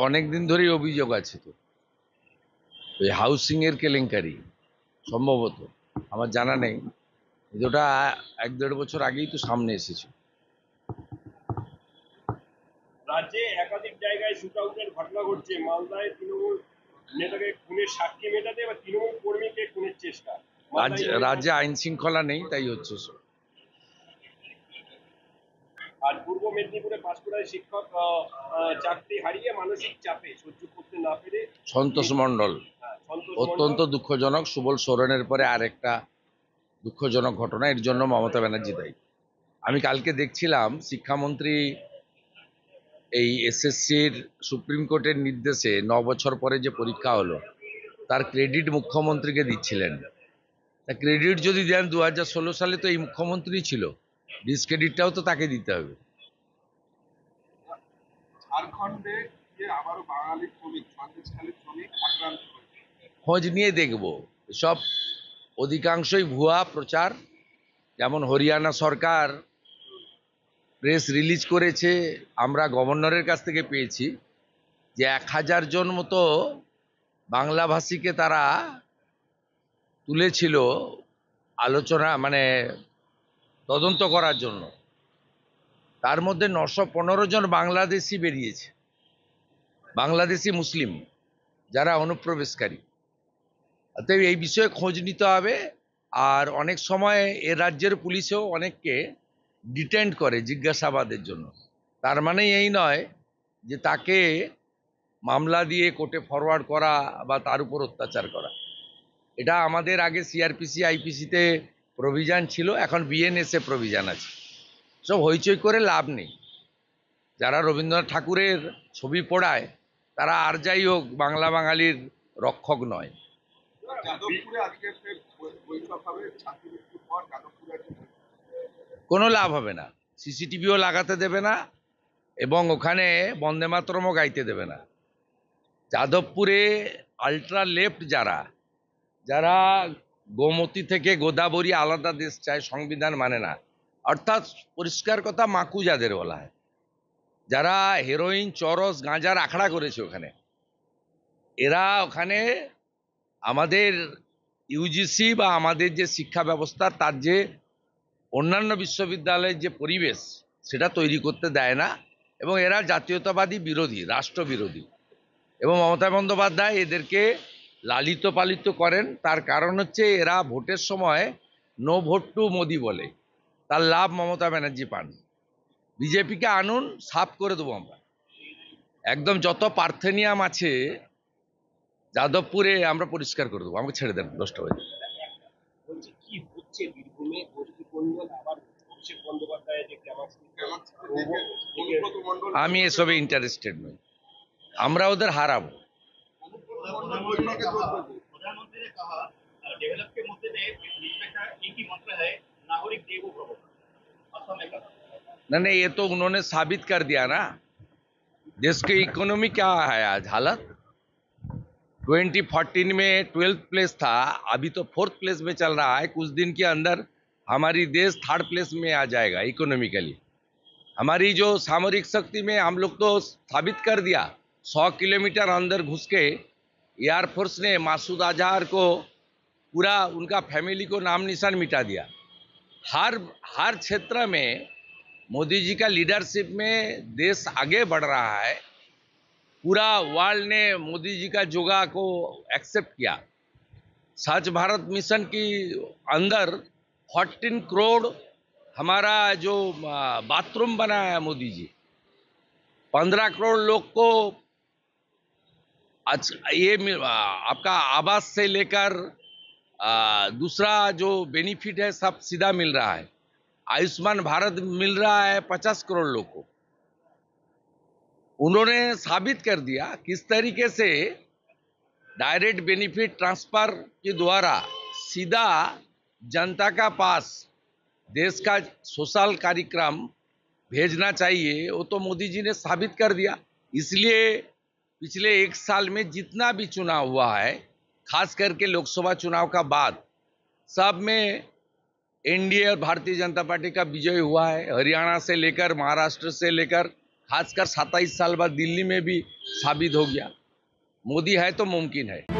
অনেক দিন ধরেই অভিযোগ আছে। তো ওই হাউসিং এর কেলেঙ্কারি সম্ভবত, আমার জানা নেই, ওটা 1-1.5 বছর আগেই তো সামনে এসেছে। রাজ্যে একাধিক জায়গায় শুটআউটের ঘটনা ঘটছে। মালদায় তৃণমূল নেতাকে খুনের সাক্ষী মেটাতে বা তৃণমূল কর্মীকে খুনের চেষ্টা। রাজ্যে আইন শৃঙ্খলা নেই, তাই হচ্ছে। আর পূর্ব মেদিনীপুরে পাঁশকুড়ায় শিক্ষক চাকরি হারিয়ে মানসিক চাপে সহ্য করতে না পেরে সন্তোষ মণ্ডল, অত্যন্ত দুঃখজনক। সুবল সোরেনের পরে আরেকটা দুঃখজনক ঘটনা। এর জন্য মমতা ব্যানার্জি দায়ী। আমি কালকে দেখছিলাম শিক্ষামন্ত্রী এই এসএসসির সুপ্রিম কোর্টের নির্দেশে 9 বছর পরে যে পরীক্ষা হলো তার ক্রেডিট মুখ্যমন্ত্রীকে দিচ্ছিলেন। তা ক্রেডিট যদি দেন 2016 সালে তো এই মুখ্যমন্ত্রী ছিল, ডিসক্রেডিটটাও তো তাকে দিতে হবে। ঝাড়খণ্ডে যে আবারও বাঙালি শ্রমিক সন্দেশখালীর শ্রমিক আক্রান্ত হয়েছে, খোঁজ নিয়ে দেখব। সব অধিকাংশই ভুয়া প্রচার। যেমন হরিয়ানা সরকার প্রেস রিলিজ করেছে, আমরা গভর্নরের কাছ থেকে পেয়েছি যে 1000 জন মতো বাংলাভাষীকে তারা তুলেছিল আলোচনা, মানে তদন্ত করার জন্য। তার মধ্যে 915 জন বাংলাদেশি বেরিয়েছে, বাংলাদেশি মুসলিম যারা অনুপ্রবেশকারী। অতএব এই বিষয়ে খোঁজ নিতে হবে। আর অনেক সময় এ রাজ্যের পুলিশও অনেককে ডিটেন্ড করে জিজ্ঞাসাবাদের জন্য। তার মানে এই নয় যে তাকে মামলা দিয়ে কোর্টে ফরওয়ার্ড করা বা তার উপর অত্যাচার করা। এটা আমাদের আগে সিআরপিসি আইপিসিতে প্রভিজান ছিল, এখন বিএনএসএ প্রভিজান আছে। সব হইচই করে লাভ নেই। যারা রবীন্দ্রনাথ ঠাকুরের ছবি পোড়ায় তারা আর যাই হোক বাংলা বাঙালির রক্ষক নয়। কোনো লাভ হবে না, সিসিটিভিও লাগাতে দেবে না এবং ওখানে বন্দে মাতরমও গাইতে দেবে না। যাদবপুরে আলট্রা লেফট যারা যারা গোমতী থেকে গোদাবরী আলাদা দেশ চায়, সংবিধান মানে না, অর্থাৎ পরিষ্কার কথা মাকু যাদের বলা হয়, যারা হেরোইন চরস গাঁজার আখড়া করেছে ওখানে, এরা ওখানে আমাদের ইউজিসি বা আমাদের যে শিক্ষা ব্যবস্থা তার যে অন্যান্য বিশ্ববিদ্যালয়ের যে পরিবেশ সেটা তৈরি করতে দেয় না। এবং এরা জাতীয়তাবাদী বিরোধী, রাষ্ট্রবিরোধী। এবং মমতা বন্দ্যোপাধ্যায় এদেরকে লালিত পালিত করেন। তার কারণ হচ্ছে এরা ভোটের সময় নো ভোট টু মোদি বলে, তার লাভ মমতা ব্যানার্জি পান। বিজেপিকে আনুন, সাফ করে দেবো আমরা একদম। যত পার্থেনিয়াম আছে যাদবপুরে আমরা পরিষ্কার করে দেবো, আমাকে ছেড়ে দেন 10টা বাজে। আমি এসবে ইন্টারেস্টেড নই, আমরা ওদের হারাবো। प्रधानमंत्री ने कहा डेवलप के मुद्दे में का एक ही मंत्र है, नागरिक देवो भव। असम में कहा नहीं, ये तो उन्होंने साबित कर दिया ना। देश की इकोनॉमी क्या है आज हालत। 2014 में 12th प्लेस था, अभी तो 4th प्लेस में चल रहा है। कुछ दिन के अंदर हमारी देश 3rd प्लेस में आ जाएगा इकोनॉमिकली। हमारी जो सामरिक शक्ति में हम लोग तो साबित कर दिया। 100 किलोमीटर अंदर घुस के एयरफोर्स ने मासूद अजहर को पूरा उनका फैमिली को नाम निशान मिटा दिया। हर क्षेत्र में मोदी जी का लीडरशिप में देश आगे बढ़ रहा है। पूरा वर्ल्ड ने मोदी जी का योगा को एक्सेप्ट किया। स्वच्छ भारत मिशन की अंदर 14 करोड़ हमारा जो बाथरूम बनाया है मोदी जी, 15 करोड़ लोग को ये आपका आवास से लेकर दूसरा जो बेनिफिट है सब सीधा मिल रहा है। आयुष्मान भारत मिल रहा है 50 करोड़ लोग को। उन्होंने साबित कर दिया किस तरीके से डायरेक्ट बेनिफिट ट्रांसफर के द्वारा सीधा जनता का पास देश का सोशल कार्यक्रम भेजना चाहिए। वो तो मोदी जी ने साबित कर दिया। इसलिए पिछले 1 साल में जितना भी चुनाव हुआ है, खास करके लोकसभा चुनाव का बाद, सब में एनडीए और भारतीय जनता पार्टी का विजय हुआ है। हरियाणा से लेकर महाराष्ट्र से लेकर खासकर 27 साल बाद दिल्ली में भी साबित हो गया। मोदी है तो मुमकिन है।